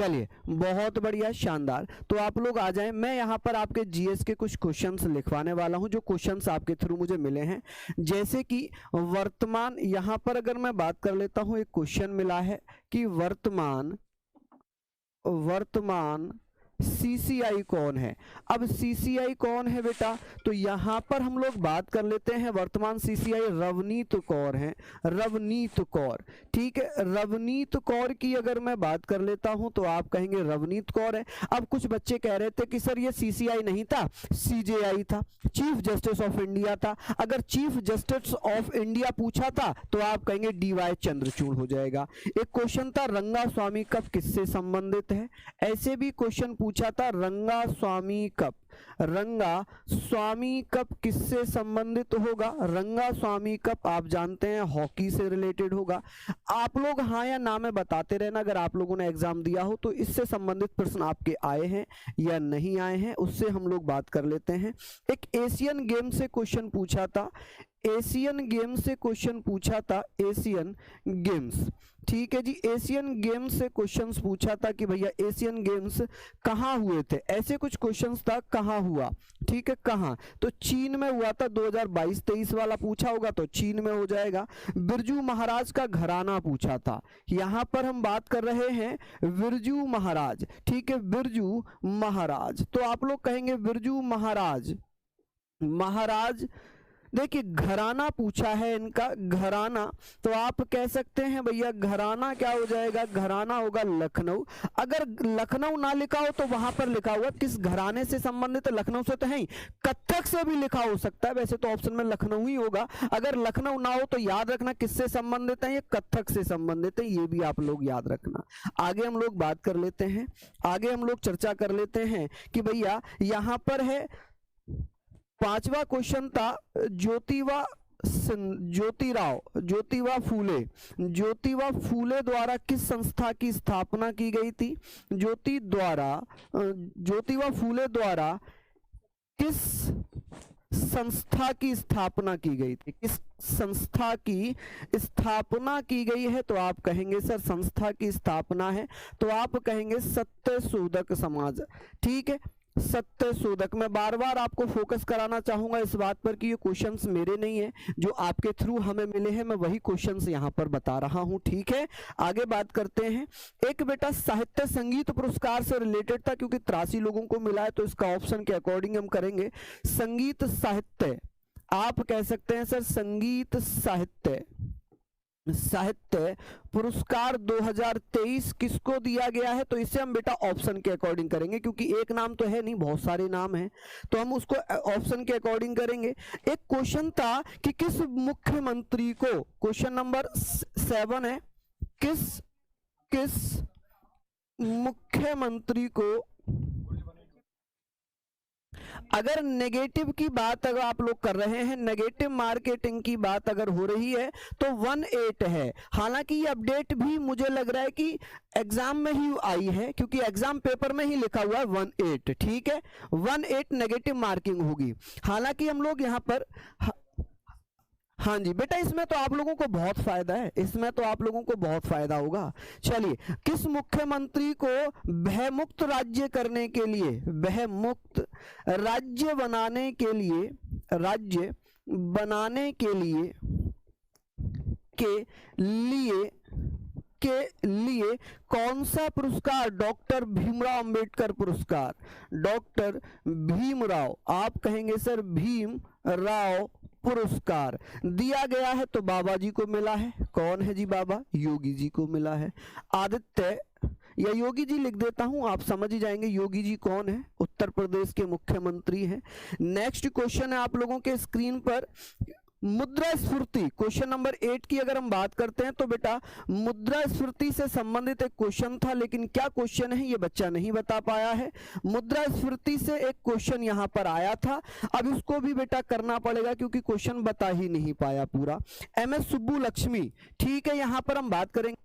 चलिए बहुत बढ़िया, शानदार। तो आप लोग आ जाएं, मैं यहाँ पर आपके जीएस के कुछ क्वेश्चंस लिखवाने वाला हूँ जो क्वेश्चंस आपके थ्रू मुझे मिले हैं। जैसे कि वर्तमान, यहाँ पर अगर मैं बात कर लेता हूँ, एक क्वेश्चन मिला है कि वर्तमान सीसीआई कौन है। अब सीसीआई कौन है बेटा, तो यहां पर हम लोग बात कर लेते हैं वर्तमान सीसीआई रवनीत कौर है, रवनीत कौर। ठीक है, रवनीत कौर की अगर मैं बात कर लेता हूं तो आप कहेंगे रवनीत कौर है। अब कुछ बच्चे कह रहे थे कि सर ये सीसीआई नहीं था, सीजेआई था, चीफ जस्टिस ऑफ इंडिया था। अगर चीफ जस्टिस ऑफ इंडिया पूछा था तो आप कहेंगे डीवाई चंद्रचूड़ हो जाएगा। एक क्वेश्चन था रंगा स्वामी कप किससे संबंधित है, ऐसे भी क्वेश्चन पूछा था रंगा स्वामी कप, रंगा स्वामी कप किससे संबंधित होगा। रंगा स्वामी कप आप जानते हैं हॉकी से रिलेटेड होगा। आप लोग हाँ या ना में बताते रहना अगर आप लोगों ने एग्जाम दिया हो तो इससे संबंधित प्रश्न आपके आए हैं या नहीं आए हैं, उससे हम लोग बात कर लेते हैं। एक एशियन गेम से क्वेश्चन पूछा था, एशियन गेम से क्वेश्चन पूछा था, एशियन गेम्स। ठीक है जी, एशियन गेम्स से क्वेश्चंस पूछा था कि भैया एशियन गेम्स कहाँ हुए थे, ऐसे कुछ क्वेश्चंस था कहाँ हुआ। ठीक है, कहाँ, तो चीन में हुआ था, 2022-23 वाला पूछा होगा तो चीन में हो जाएगा। बिरजू महाराज का घराना पूछा था, यहाँ पर हम बात कर रहे हैं बिरजू महाराज। ठीक है, बिरजू महाराज, तो आप लोग कहेंगे बिरजू महाराज, महाराज। देखिए घराना पूछा है इनका, घराना, तो आप कह सकते हैं भैया घराना क्या हो जाएगा, घराना होगा लखनऊ। अगर लखनऊ ना लिखा हो तो वहां पर लिखा हुआ किस घराने से संबंधित है, लखनऊ से तो है ही, कथक से भी लिखा हो सकता है, वैसे तो ऑप्शन में लखनऊ ही होगा। अगर लखनऊ ना हो तो याद रखना किससे संबंधित है, ये कथक से संबंधित है, ये भी आप लोग याद रखना। आगे हम लोग बात कर लेते हैं, आगे हम लोग चर्चा कर लेते हैं कि भैया यहां पर है पांचवा क्वेश्चन था ज्योतिबा फूले द्वारा किस संस्था की स्थापना की गई थी। ज्योतिबा फूले द्वारा किस संस्था की स्थापना की गई थी, किस संस्था की स्थापना की गई है, तो आप कहेंगे सर संस्था की स्थापना है तो आप कहेंगे सत्यशोधक समाज। ठीक है, सत्यशोधक। मैं बार बार आपको फोकस कराना चाहूंगा इस बात पर कि ये क्वेश्चंस मेरे नहीं है, जो आपके थ्रू हमें मिले हैं मैं वही क्वेश्चंस यहाँ पर बता रहा हूँ। ठीक है, आगे बात करते हैं। एक बेटा साहित्य संगीत पुरस्कार से रिलेटेड था, क्योंकि 83 लोगों को मिला है तो इसका ऑप्शन के अकॉर्डिंग हम करेंगे संगीत साहित्य। आप कह सकते हैं सर संगीत साहित्य पुरस्कार 2023 किसको दिया गया है, तो इसे हम बेटा ऑप्शन के अकॉर्डिंग करेंगे, क्योंकि एक नाम तो है नहीं, बहुत सारे नाम हैं, तो हम उसको ऑप्शन के अकॉर्डिंग करेंगे। एक क्वेश्चन था कि किस मुख्यमंत्री को, क्वेश्चन नंबर 7 है, किस मुख्यमंत्री को, अगर नेगेटिव की बात अगर आप लोग कर रहे हैं, नेगेटिव मार्केटिंग की बात अगर हो रही है तो 18 है। हालांकि ये अपडेट भी मुझे लग रहा है कि एग्जाम में ही आई है, क्योंकि एग्जाम पेपर में ही लिखा हुआ है 18। ठीक है, 18 नेगेटिव मार्किंग होगी। हालांकि हम लोग यहाँ पर हाँ जी बेटा, इसमें तो आप लोगों को बहुत फायदा है, इसमें तो आप लोगों को बहुत फायदा होगा। चलिए, किस मुख्यमंत्री को भयमुक्त राज्य करने के लिए, भयमुक्त राज्य बनाने के लिए कौन सा पुरस्कार, डॉक्टर भीमराव अंबेडकर पुरस्कार, डॉक्टर भीमराव, आप कहेंगे सर भीमराव पुरस्कार दिया गया है, तो बाबा जी को मिला है। कौन है जी बाबा, योगी जी को मिला है। आदित्य या योगी जी लिख देता हूं, आप समझ ही जाएंगे योगी जी कौन है, उत्तर प्रदेश के मुख्यमंत्री हैं। नेक्स्ट क्वेश्चन है आप लोगों के स्क्रीन पर, मुद्रा स्फूर्ति, क्वेश्चन नंबर 8 की अगर हम बात करते हैं तो बेटा मुद्रा स्फूर्ति से संबंधित एक क्वेश्चन था, लेकिन क्या क्वेश्चन है ये बच्चा नहीं बता पाया है। मुद्रा स्फूर्ति से एक क्वेश्चन यहां पर आया था, अब इसको भी बेटा करना पड़ेगा क्योंकि क्वेश्चन बता ही नहीं पाया पूरा। MS सुब्बुलक्ष्मी, ठीक है, यहां पर हम बात करेंगे,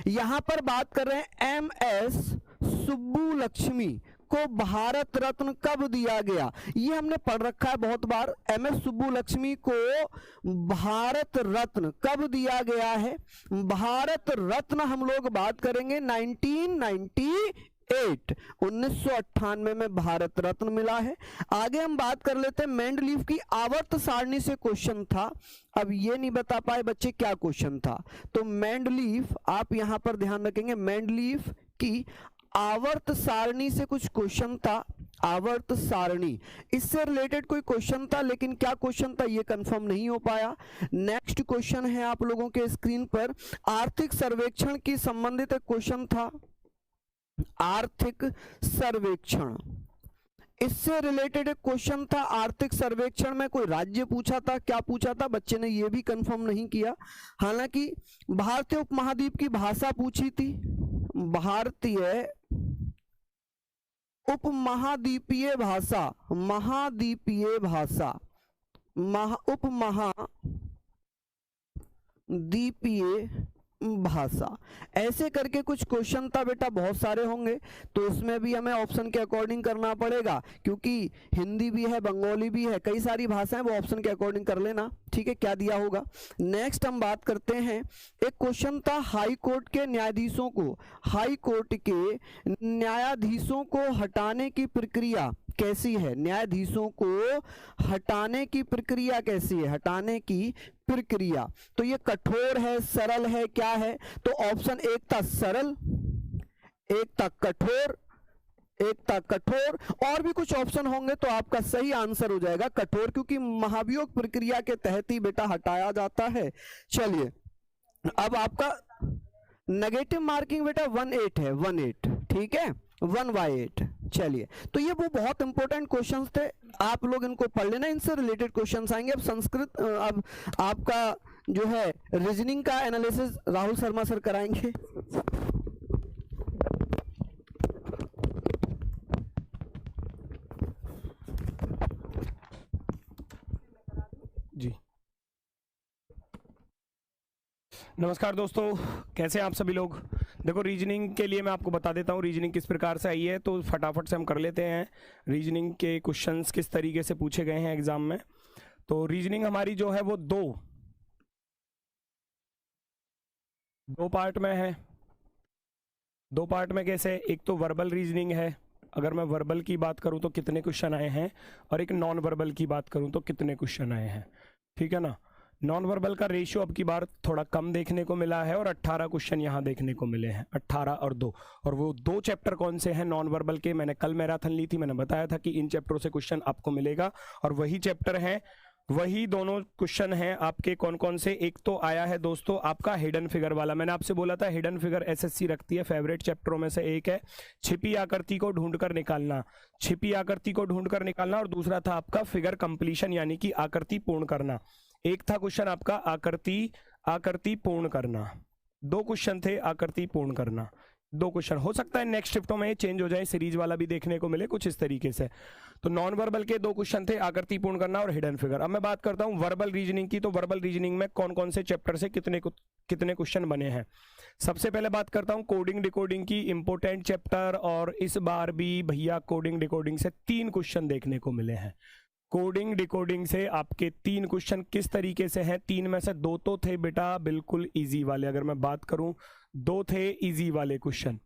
यहां पर बात कर रहे हैं MS सुब्बुलक्ष्मी, को भारत रत्न कब दिया गया? ये हमने पढ़ रखा है बहुत बार। एमएस सुब्बुलक्ष्मी को भारत रत्न कब दिया गया है? भारत रत्न हम लोग बात करेंगे 1998 में भारत रत्न मिला है। आगे हम बात कर लेते हैं मेंडलीफ की आवर्त सारणी से क्वेश्चन था। अब ये नहीं बता पाए बच्चे क्या क्वेश्चन था, तो मेंडलीफ आप यहां पर ध्यान रखेंगे, मेंडलीफ की आवर्त सारणी से कुछ क्वेश्चन था। आवर्त सारणी, इससे रिलेटेड कोई क्वेश्चन था, लेकिन क्या क्वेश्चन था ये कंफर्म नहीं हो पाया। नेक्स्ट क्वेश्चन है आप लोगों के स्क्रीन पर, आर्थिक सर्वेक्षण की संबंधित एक क्वेश्चन था। आर्थिक सर्वेक्षण, इससे रिलेटेड एक क्वेश्चन था। आर्थिक सर्वेक्षण में कोई राज्य पूछा था, क्या पूछा था बच्चे ने ये भी कंफर्म नहीं किया। हालांकि भारतीय उपमहाद्वीप की भाषा पूछी थी, भारतीय उपमहाद्वीपीय भाषा, महाद्वीपीय भाषा, उपमहाद्वीपीय भाषा, ऐसे करके कुछ क्वेश्चन था बेटा। बहुत सारे होंगे तो उसमें भी हमें ऑप्शन के अकॉर्डिंग करना पड़ेगा, क्योंकि हिंदी भी है, बंगाली भी है, कई सारी भाषाएं, वो ऑप्शन के अकॉर्डिंग कर लेना, ठीक है, क्या दिया होगा। नेक्स्ट हम बात करते हैं, एक क्वेश्चन था हाई कोर्ट के न्यायाधीशों को, हाई कोर्ट के न्यायाधीशों को हटाने की प्रक्रिया कैसी है? न्यायाधीशों को हटाने की प्रक्रिया कैसी है? हटाने की प्रक्रिया, तो ये कठोर है, सरल है, क्या है? तो ऑप्शन एक था सरल, एक था कठोर, एक था कठोर, और भी कुछ ऑप्शन होंगे तो आपका सही आंसर हो जाएगा कठोर, क्योंकि महाभियोग प्रक्रिया के तहत ही बेटा हटाया जाता है। चलिए अब आपका नेगेटिव मार्किंग बेटा 1/8 है, 1/8, ठीक है, 1/8। चलिए, तो ये वो बहुत इंपॉर्टेंट क्वेश्चंस थे, आप लोग इनको पढ़ लेना, इनसे रिलेटेड क्वेश्चंस आएंगे। अब संस्कृत, अब आपका जो है रीजनिंग का एनालिसिस राहुल शर्मा सर कराएंगे। जी नमस्कार दोस्तों, कैसे हैं आप सभी लोग। देखो रीजनिंग के लिए मैं आपको बता देता हूँ रीजनिंग किस प्रकार से आई है, तो फटाफट से हम कर लेते हैं रीजनिंग के क्वेश्चंस किस तरीके से पूछे गए हैं एग्जाम में। तो रीजनिंग हमारी जो है वो दो पार्ट में है। दो पार्ट में कैसे, एक तो वर्बल रीजनिंग है, अगर मैं वर्बल की बात करूं तो कितने क्वेश्चन आए हैं, और एक नॉन वर्बल की बात करूं तो कितने क्वेश्चन आए हैं, ठीक है ना। नॉन वर्बल का रेशियो अब की बार थोड़ा कम देखने को मिला है, और 18 क्वेश्चन यहाँ देखने को मिले हैं, 18 और 2। और वो 2 चैप्टर कौन से हैं नॉन वर्बल के, मैंने कल मैराथन ली थी, मैंने बताया था कि इन चैप्टरों से क्वेश्चन आपको मिलेगा, और वही चैप्टर हैं, वही दोनों क्वेश्चन हैं आपके। कौन कौन से, एक तो आया है दोस्तों आपका हिडन फिगर वाला, मैंने आपसे बोला था हिडन फिगर एसएससी रखती है, फेवरेट चैप्टरों में से एक है, छिपी आकृति को ढूंढकर निकालना, छिपी आकृति को ढूंढकर निकालना, और दूसरा था आपका फिगर कंप्लीशन यानी कि आकृति पूर्ण करना। एक था क्वेश्चन आपका आकृति पूर्ण करना, 2 क्वेश्चन थे आकृति पूर्ण करना, 2 क्वेश्चन। हो सकता है नेक्स्ट शिफ्टों में ये चेंज हो जाए, सीरीज वाला भी देखने को मिले कुछ इस तरीके से। तो नॉन वर्बल के 2 क्वेश्चन थे, आकृति पूर्ण करना और हिडन फिगर। अब मैं बात करता हूं वर्बल रीजनिंग की, तो वर्बल रीजनिंग में कौन कौन से चैप्टर से कितने क्वेश्चन बने हैं। सबसे पहले बात करता हूं कोडिंग डिकोडिंग की, इंपोर्टेंट चैप्टर, और इस बार भी भैया कोडिंग डिकोडिंग से 3 क्वेश्चन देखने को मिले हैं। कोडिंग डिकोडिंग से आपके 3 क्वेश्चन किस तरीके से हैं, 3 में से 2 तो थे बेटा बिल्कुल इजी वाले, अगर मैं बात करूं 2 थे इजी वाले क्वेश्चन,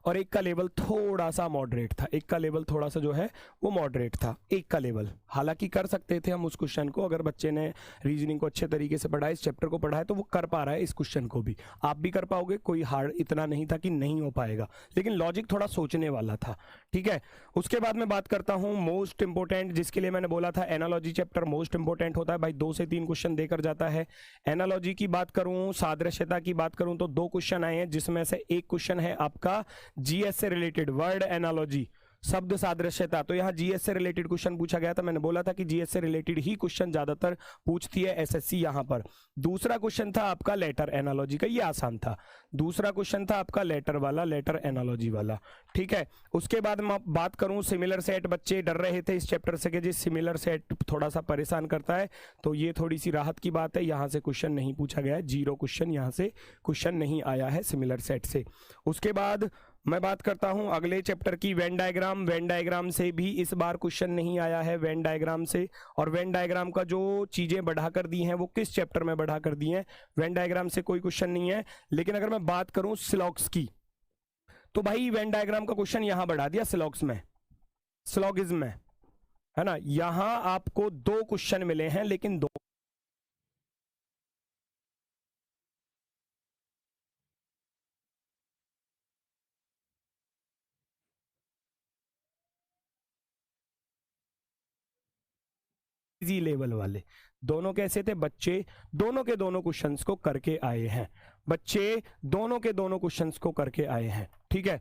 और एक का लेवल थोड़ा सा मॉडरेट था, एक का लेवल थोड़ा सा जो है वो मॉडरेट था, एक का लेवल। हालांकि कर सकते थे हम उस क्वेश्चन को, अगर बच्चे ने रीजनिंग को अच्छे तरीके से पढ़ा, इस चैप्टर को पढ़ा है, तो वो कर पा रहा है इस क्वेश्चन को भी, आप भी कर पाओगे, कोई हार्ड इतना नहीं था कि नहीं हो पाएगा, लेकिन लॉजिक थोड़ा सोचने वाला था, ठीक है। उसके बाद मैं बात करता हूँ मोस्ट इंपोर्टेंट, जिसके लिए मैंने बोला था एनालॉजी चैप्टर मोस्ट इंपोर्टेंट होता है भाई, 2 से 3 क्वेश्चन देकर जाता है। एनालॉजी की बात करूं, सादृश्यता की बात करूं, तो 2 क्वेश्चन आए हैं, जिसमें से एक क्वेश्चन है आपका जीएस से रिलेटेड, वर्ड एनालॉजी, शब्द सादृश्यता। तो यहाँ जीएस से रिलेटेड क्वेश्चन पूछा गया था, मैंने बोला था कि जीएस से रिलेटेड ही क्वेश्चन ज्यादातर पूछती है एसएससी यहाँ पर। दूसरा क्वेश्चन था आपका लेटर एनालॉजी का, ये आसान था। दूसरा क्वेश्चन था आपका लेटर वाला, लेटर एनालॉजी वाला, ठीक है। उसके बाद मैं बात करूं सिमिलर सेट, बच्चे डर रहे थे इस चैप्टर से कि जी सिमिलर सेट थोड़ा सा परेशान करता है, तो ये थोड़ी सी राहत की बात है, यहाँ से क्वेश्चन नहीं पूछा गया है, 0 क्वेश्चन यहाँ से क्वेश्चन नहीं आया है सिमिलर सेट से। उसके बाद मैं बात करता हूं अगले चैप्टर की, वेन डायग्राम। वेन डायग्राम से भी इस बार क्वेश्चन नहीं आया है, वेन डायग्राम से। और वेन डायग्राम का जो चीजें बढ़ा कर दी हैं वो किस चैप्टर में बढ़ा कर दी हैं, वेन डायग्राम से कोई क्वेश्चन नहीं है। लेकिन अगर मैं बात करूं स्लॉग्स की, तो भाई वेन डायग्राम का क्वेश्चन यहां बढ़ा दिया स्लॉग्स में, स्लॉगिज्म में, है ना। यहां आपको 2 क्वेश्चन मिले हैं, लेकिन 2 इजी लेवल वाले। दोनों कैसे थे, बच्चे दोनों के दोनों क्वेश्चंस को करके आए हैं, बच्चे दोनों के दोनों क्वेश्चंस को करके आए हैं, ठीक है।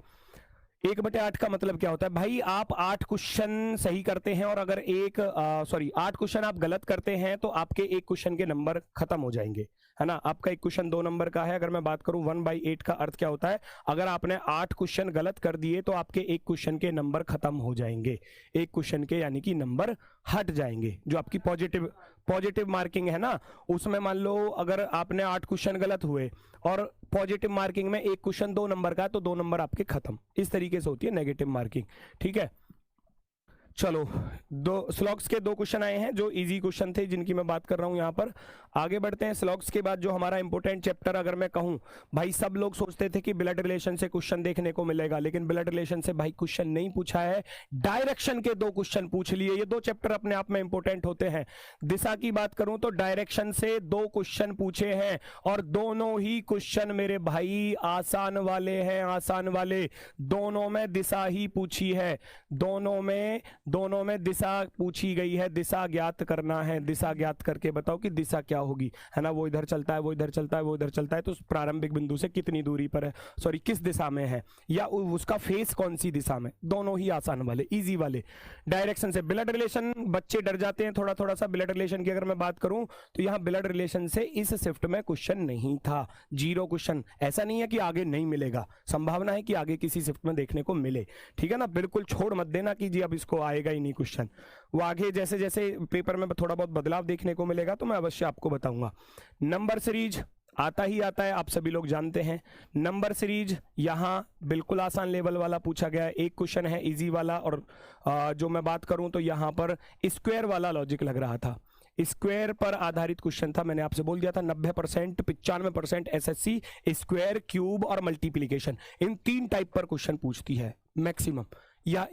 1/8 का मतलब क्या होता है भाई, आप 8 क्वेश्चन सही करते हैं और अगर 8 क्वेश्चन आप गलत करते हैं तो आपके एक क्वेश्चन के नंबर खत्म हो जाएंगे, है ना। आपका एक क्वेश्चन 2 नंबर का है। अगर मैं बात करूं 1/8 का अर्थ क्या होता है, अगर आपने 8 क्वेश्चन गलत कर दिए तो आपके एक क्वेश्चन के नंबर खत्म हो जाएंगे, एक क्वेश्चन के यानी कि नंबर हट जाएंगे। जो आपकी पॉजिटिव मार्किंग है ना, उसमें मान लो अगर आपने 8 क्वेश्चन गलत हुए और पॉजिटिव मार्किंग में एक क्वेश्चन 2 नंबर का, तो 2 नंबर आपके खत्म। इस तरीके से होती है नेगेटिव मार्किंग, ठीक है। चलो, 2 स्लॉग्स के 2 क्वेश्चन आए हैं जो इजी क्वेश्चन थे, जिनकी मैं बात कर रहा हूं यहां पर। आगे बढ़ते हैं। स्लॉग्स के बाद जो हमारा इंपॉर्टेंट चैप्टर, अगर मैं कहूं भाई, सब लोग सोचते थे कि ब्लड रिलेशन से क्वेश्चन देखने को मिलेगा, लेकिन ब्लड रिलेशन से भाई क्वेश्चन नहीं पूछा है, डायरेक्शन के 2 क्वेश्चन पूछ लिए। ये 2 चैप्टर अपने आप में इंपॉर्टेंट होते हैं। दिशा की बात करूं तो डायरेक्शन से 2 क्वेश्चन पूछे हैं और दोनों ही क्वेश्चन मेरे भाई आसान वाले हैं, आसान वाले। दोनों में दिशा ही पूछी है, दोनों में दिशा पूछी गई है। दिशा ज्ञात करना है, दिशा ज्ञात करके बताओ कि दिशा क्या होगी, है ना। वो इधर चलता है, वो इधर चलता है, वो इधर चलता है, तो उस प्रारंभिक बिंदु से कितनी दूरी पर है, सॉरी किस दिशा में है, या उसका फेस कौन सी दिशा में। दोनों ही आसान वाले, इजी वाले। डायरेक्शन से ब्लड रिलेशन, बच्चे डर जाते हैं थोड़ा थोड़ा सा ब्लड रिलेशन की। अगर मैं बात करूं तो यहां ब्लड रिलेशन से इस शिफ्ट में क्वेश्चन नहीं था, 0 क्वेश्चन। ऐसा नहीं है कि आगे नहीं मिलेगा, संभावना है कि आगे किसी शिफ्ट में देखने को मिले, ठीक है ना। बिल्कुल छोड़ मत देना कि जी अब इसको आएगा ही नहीं क्वेश्चन। वो आगे जैसे जैसे पेपर में थोड़ा बहुत बदलाव देखने को मिलेगा तो मैं अवश्य आपको बताऊंगा। नंबर सीरीज आता ही आता है, आप सभी लोग जानते हैं। नंबर सीरीज यहां बिल्कुल आसान लेवल वाला पूछा गया है, एक क्वेश्चन है इजी वाला। और जो मैं बात करूं तो यहां पर स्क्वायर वाला लॉजिक लग रहा था, स्क्वायर पर आधारित क्वेश्चन था। मैंने आपसे बोल दिया था 90%, 95% एसएससी स्क्वायर, क्यूब और मल्टीप्लीकेशन, इन 3 टाइप पर क्वेश्चन पूछती है मैक्सिमम। या